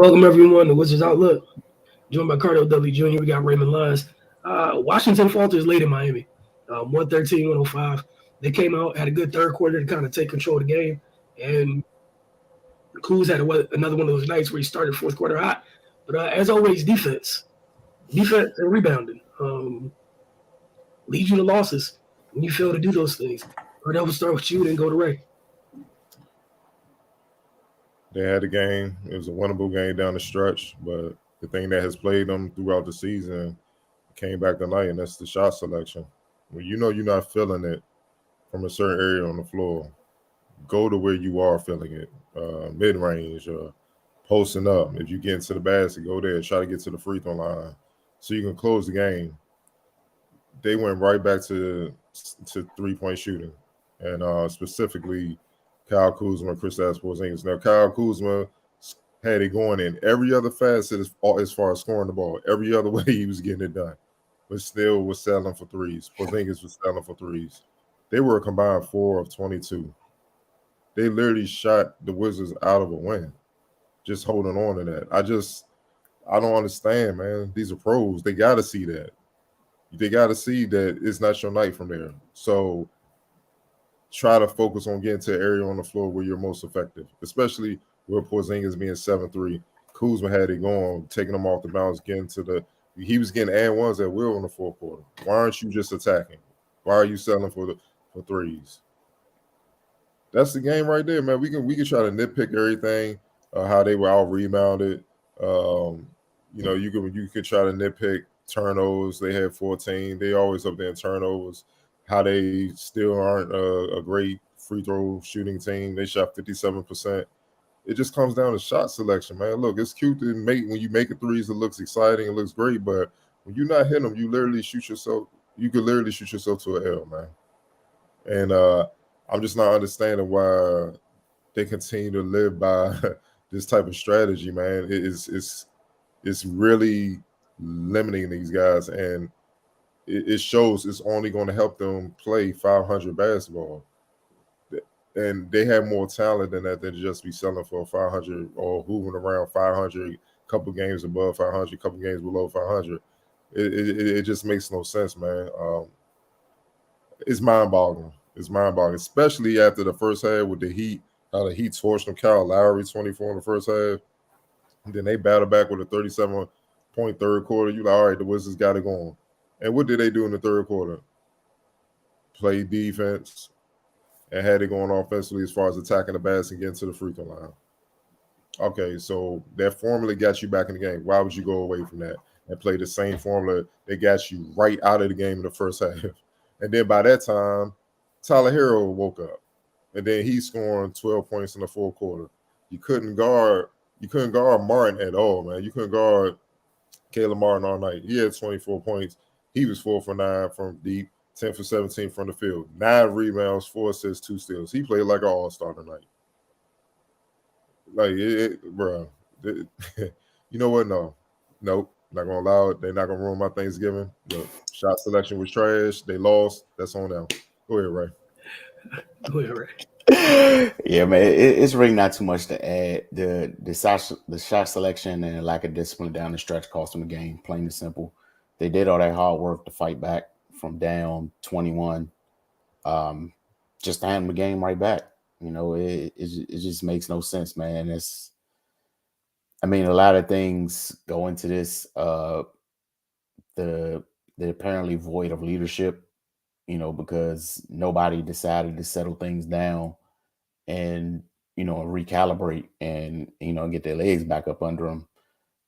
Welcome everyone to Wizards Outlook. Joined by Cardo Dudley Jr. We got Raymond Lyons. Washington falters late in Miami. 113-105. They came out, had a good third quarter to kind of take control of the game. And Kuz had another one of those nights where he started fourth quarter hot. But as always, defense and rebounding lead you to losses when you fail to do those things. Or that will start with you, then go to Ray. They had a game. It was a winnable game down the stretch, but the thing that has played them throughout the season came back tonight, and that's the shot selection. When you know you're not feeling it from a certain area on the floor, go to where you are feeling it, mid-range, posting up. If you get into the basket, go there, try to get to the free throw line so you can close the game. They went right back to three-point shooting, and specifically Kyle Kuzma, Kristaps Porzingis. Now, Kyle Kuzma had it going in every other facet as far as scoring the ball. Every other way he was getting it done, but still was settling for threes. Porzingis was settling for threes. They were a combined 4 of 22. They literally shot the Wizards out of a win, just holding on to that. I don't understand, man. These are pros. They got to see that. They got to see that it's not your night from there. So try to focus on getting to an area on the floor where you're most effective, especially with Porzingis being 7-3. Kuzma had it going, taking them off the bounce, getting to the – he was getting and ones at will in the fourth quarter. Why aren't you just attacking? Why are you selling for threes? That's the game right there, man. We can try to nitpick everything, how they were out-rebounded. You could try to nitpick turnovers. They had 14. They always up there in turnovers. How they still aren't a great free throw shooting team. They shot 57%. It just comes down to shot selection, man. Look, it's cute to make when you make a threes, it looks exciting, it looks great, but when you're not hitting them, you literally shoot yourself. You could literally shoot yourself to an L, man. And I'm just not understanding why they continue to live by this type of strategy, man. It's really limiting these guys, and it shows it's only going to help them play 500 basketball. And they have more talent than that than just be selling for 500 or hovering around 500, couple games above 500, couple games below 500. It just makes no sense, man. It's mind-boggling. It's mind-boggling, especially after the first half with the Heat. How the Heat torched them. Kyle Lowry, 24 in the first half. And then they battled back with a 37-point third quarter. You're like, all right, the Wizards got it going. And what did they do in the third quarter? Play defense and had it going offensively as far as attacking the basket and getting to the free throw line. Okay, so that formula got you back in the game. Why would you go away from that and play the same formula that got you right out of the game in the first half? And then by that time, Tyler Hero woke up. And then he's scoring 12 points in the fourth quarter. You couldn't guard Martin at all, man. You couldn't guard Caleb Martin all night. He had 24 points. He was 4 for 9 from deep, 10 for 17 from the field, 9 rebounds, 4 assists, 2 steals. He played like an all-star tonight. Like, bro. You know what? Nope. Not gonna allow it. They're not gonna ruin my Thanksgiving. Look, shot selection was trash. They lost. That's on them. Go ahead, Ray. Go ahead, Ray. Yeah, man, it's really not too much to add. The shot selection and lack of discipline down the stretch cost them the game, plain and simple. They did all that hard work to fight back from down 21, just to hand the game right back. You know, it just makes no sense, man. A lot of things go into this. The apparently void of leadership, you know, because nobody decided to settle things down and, you know, recalibrate and, you know, get their legs back up under them.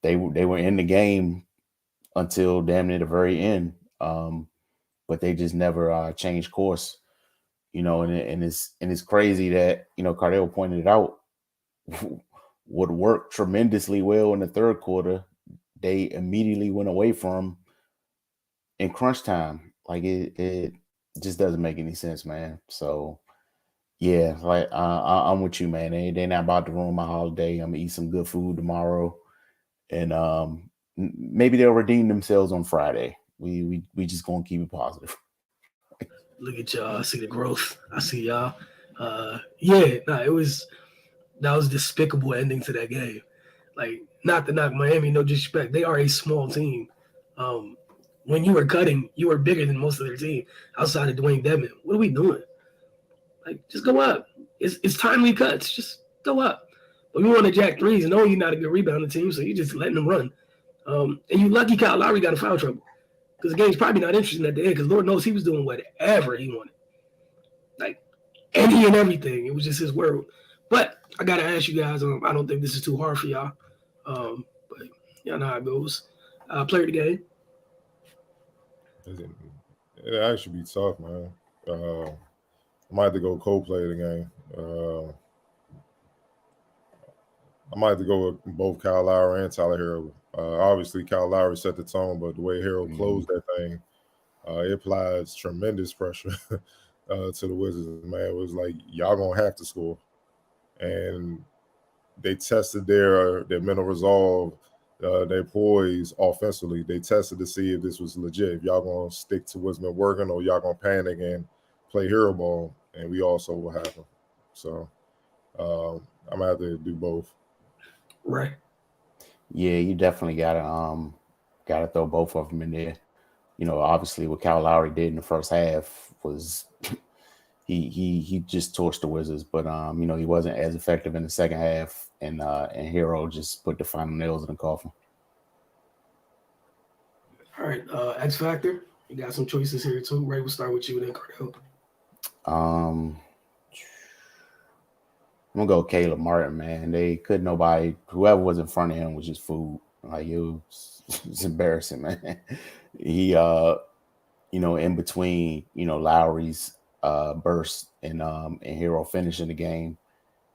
They were in the game until damn near the very end, but they just never changed course, you know. And it's crazy that, you know, Cardell pointed it out. What worked tremendously well in the third quarter, they immediately went away from in crunch time. Like it just doesn't make any sense, man. So yeah, like I'm with you, man. They're not about to ruin my holiday. I'm gonna eat some good food tomorrow, and maybe they'll redeem themselves on Friday. We just gonna keep it positive. Look at y'all. I see the growth. I see y'all. That was despicable ending to that game. Like, not to knock Miami, no disrespect, they are a small team. When you were cutting, you were bigger than most of their team outside of Dwayne Dedman. What are we doing? Like, just go up. It's timely cuts. Just go up. But we want to jack threes, knowing you're not a good rebounding team, so you're just letting them run. And you lucky Kyle Lowry got a foul trouble because the game's probably not interesting at the end because Lord knows he was doing whatever he wanted. Like, any and everything. It was just his world. But I got to ask you guys, I don't think this is too hard for y'all. But y'all know how it goes. Player of the game. It actually be tough, man. I might have to go co-play the game. I might have to go with both Kyle Lowry and Tyler Hero. Obviously, Kyle Lowry set the tone, but the way Hero closed that thing, it applies tremendous pressure to the Wizards. Man, it was like, y'all going to have to score. And they tested their mental resolve, their poise offensively. They tested to see if this was legit. If y'all going to stick to what's been working or y'all going to panic and play hero ball. And we all saw what happened. So I'm going to have to do both. Right. Yeah, you definitely gotta throw both of them in there. You know, obviously what Kyle Lowry did in the first half was he just torched the Wizards, but you know, he wasn't as effective in the second half, and Hero just put the final nails in the coffin. All right, X Factor. You got some choices here too. Ray, we'll start with you then, Cardell. I'm gonna go Caleb Martin, man. They could nobody, whoever was in front of him was just food. Like it's embarrassing, man. He you know, in between, you know, Lowry's burst and Hero finishing the game,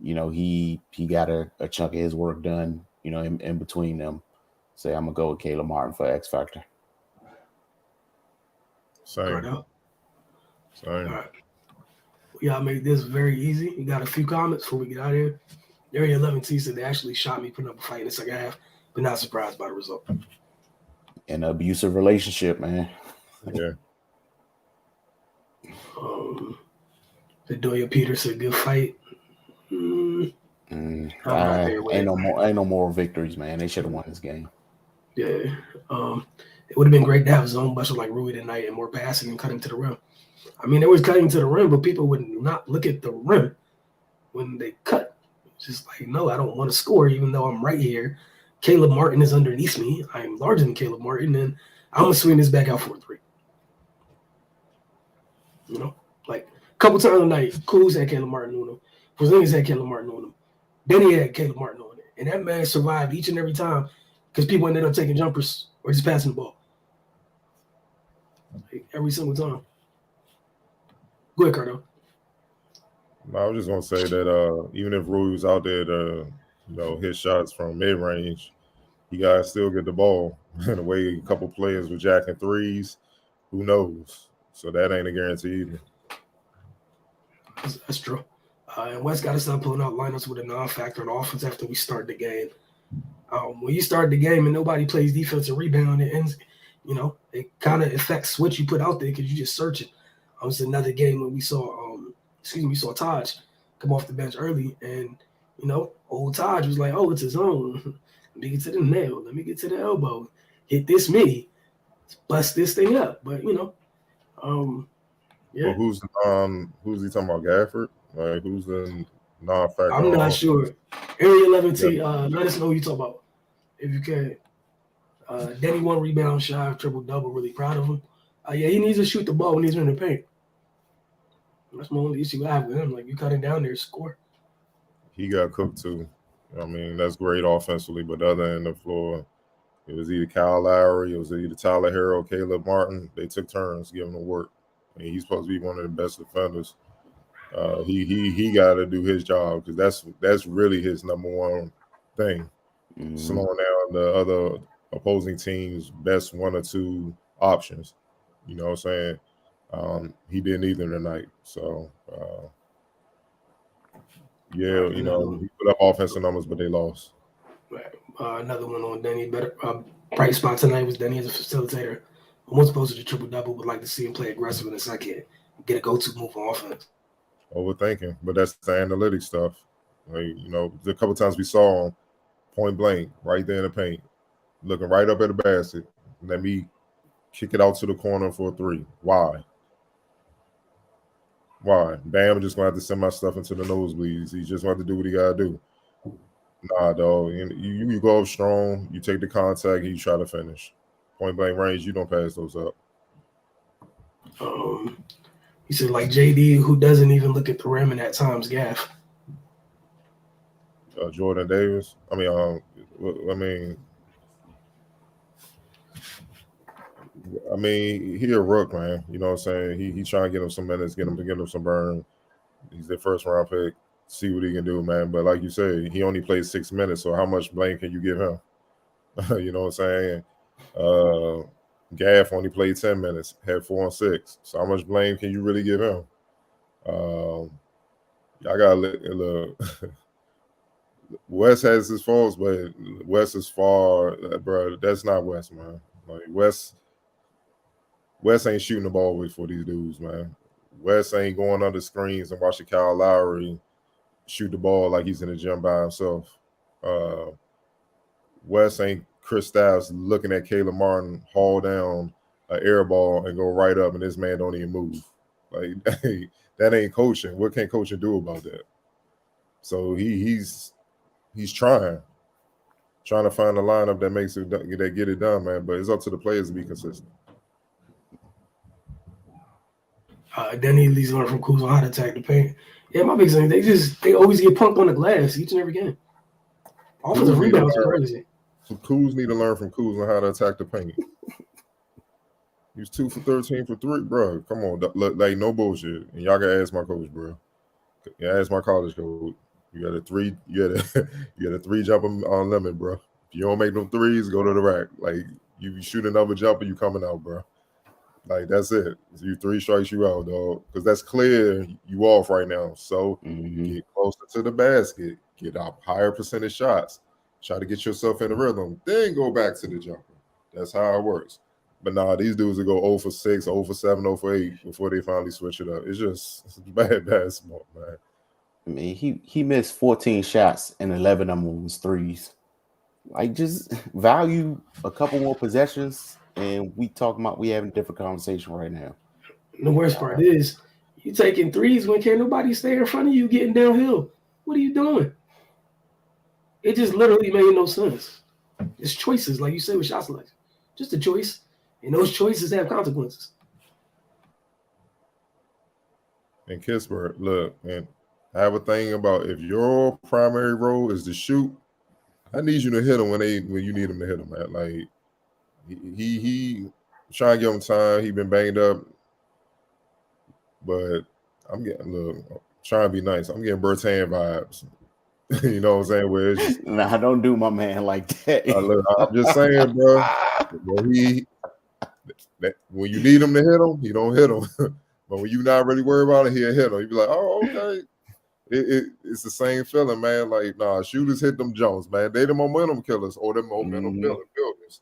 you know, he got a chunk of his work done, you know, in between them. So I'm gonna go with Caleb Martin for X Factor. Same. Cardell. Same. All right. Y'all made this very easy. You got a few comments before we get out of here. Area 11T said they actually shot me putting up a fight in the second half, but not surprised by the result. An abusive relationship, man. Yeah. Bedoya Peter said good fight. Ain't no more victories, man. They should have won this game. Yeah. It would have been great to have zone bustle like Rui tonight and more passing and cutting to the rim. I mean, they was cutting to the rim, but people would not look at the rim when they cut. It's just like, no, I don't want to score, even though I'm right here. Caleb Martin is underneath me. I'm larger than Caleb Martin, and I'm going to swing this back out for a three. You know, like a couple times a night, Kuz had Caleb Martin on him. Porzingis had Caleb Martin on him. Benny had Caleb Martin on it. And that man survived each and every time because people ended up taking jumpers or just passing the ball. Like, every single time. Go ahead, Cardo. I was just gonna say that even if Rui was out there to, you know, hit shots from mid range, you guys still get the ball. In a way, a couple players were jacking threes. Who knows? So that ain't a guarantee either. That's true. And West got to start pulling out lineups with a non-factor in offense after we start the game. When you start the game and nobody plays defensive rebound, it ends. You know, it kind of affects what you put out there because you just search it. It was another game when we saw, we saw Taj come off the bench early, and you know, old Taj was like, "Oh, it's his own. Let me get to the nail. Let me get to the elbow. Hit this mini, bust this thing up." But you know, yeah. Well, who's he talking about? Gafford? Like, who's the non-factor? I'm not sure. Area 11T, let us know who you talk about if you can. Denny 1 rebound shy of triple-double. Really proud of him. Yeah, he needs to shoot the ball when he's in the paint. That's my only issue I have with him. Like, you cut it down there, score. He got cooked too. I mean, that's great offensively, but the other end of the floor, it was either Kyle Lowry, it was either Tyler Hero, Caleb Martin. They took turns giving him work. I mean, he's supposed to be one of the best defenders. He got to do his job because that's really his number one thing. Mm-hmm. Slowing down the other opposing team's best one or two options. You know what I'm saying? He didn't either tonight. So, yeah, you know, he put up offensive numbers, but they lost. Right. Another one on Denny. Better bright spot tonight was Denny as a facilitator. Once opposed to the triple-double, would like to see him play aggressive in the second, get a go-to move on offense. Overthinking, but that's the analytics stuff. Like, you know, the couple times we saw him point blank, right there in the paint, looking right up at the basket. Let me kick it out to the corner for a 3. Why? Bam, I'm just gonna have to send my stuff into the nosebleeds. He's just gonna have to do what he gotta do. Nah, dog. You go up strong, you take the contact, and you try to finish. Point blank range, you don't pass those up. He said like JD, who doesn't even look at the rim and at times gaff. Jordan Davis. I mean, he a rook, man. You know what I'm saying? He trying to get him some minutes, get him some burn. He's their first round pick. See what he can do, man. But like you say, he only played 6 minutes, so how much blame can you give him? You know what I'm saying? Gaff only played 10 minutes, had 4 and 6. So how much blame can you really give him? I gotta look. West has his faults, but West is far, bro. That's not West, man. Like West ain't shooting the ball away for these dudes, man. West ain't going under screens and watching Kyle Lowry shoot the ball like he's in the gym by himself. West ain't Chris Styles looking at Caleb Martin haul down an air ball and go right up, and this man don't even move. Like that ain't coaching. What can coaching do about that? So he's trying to find a lineup that makes it that get it done, man. But it's up to the players to be consistent. Then he leads on from Kuz on how to attack the paint. Yeah, my big thing, they always get punked on the glass each and every game. Offensive rebounds are crazy. So Kuz need to learn from Kuz on how to attack the paint. He was 2 for 13 for 3, bro. Come on, like no bullshit. And y'all gotta ask my coach, bro. Yeah, ask my college coach. You got a 3. You got a 3 jumper on limit, bro. If you don't make them threes, go to the rack. Like you shoot another jumper, you coming out, bro. Like that's it. You 3 strikes you out, dog. Because that's clear. You off right now. So get closer to the basket. Get up higher percentage shots. Try to get yourself in the rhythm. Then go back to the jumper. That's how it works. But nah, these dudes will go 0 for 6, 0 for 7, 0 for 8 before they finally switch it up. It's bad basketball, man. I mean, he missed 14 shots and 11 of them was threes. Like, just value a couple more possessions, and we having a different conversation right now. The worst part is you taking threes when can't nobody stay in front of you getting downhill. What are you doing? It just literally made no sense. It's choices, like you said with shot selection. Just a choice, and those choices have consequences. And Kispert, look, man, I have a thing about if your primary role is to shoot, I need you to hit them when you need them to hit them, man. Like he trying to give him time. He been banged up, but trying to be nice. I'm getting Bertan vibes. You know what I'm saying? Where it's just, nah, don't do my man like that. Look, I'm just saying, bro. When you need him to hit him, he don't hit him. But when you not really worried about it, he'll hit him. You be like, oh, okay. It's the same feeling, man. Like, nah, shooters hit them Jones, man. They the momentum killers or the momentum builders.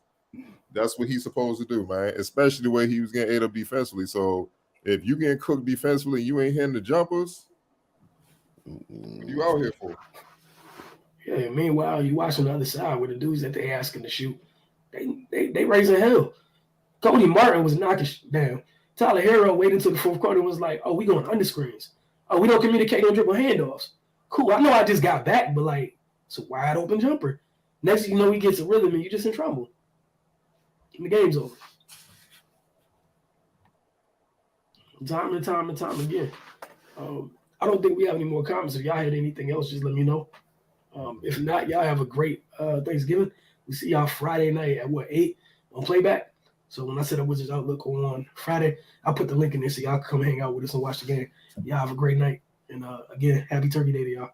That's what he's supposed to do, man. Especially the way he was getting ate up defensively. So if you getting cooked defensively, you ain't hitting the jumpers. What you out here for? Yeah. Meanwhile, you watching the other side where the dudes that they asking to shoot, they raising hell. Cody Martin was knocking down. Tyler Hero waited until the fourth quarter and was like, "Oh, we going under screens. Oh, we don't communicate on dribble handoffs. Cool. I know I just got back, but like it's a wide open jumper. Next thing you know, he gets a rhythm and you're just in trouble. And the game's over. Time and time again. I don't think we have any more comments. If y'all had anything else, just let me know. If not, y'all have a great Thanksgiving. We see y'all Friday night at 8 on Playback. So when I set up Wizards Outlook on Friday, I'll put the link in there so y'all can come hang out with us and watch the game. Y'all have a great night. And again, happy Turkey Day to y'all.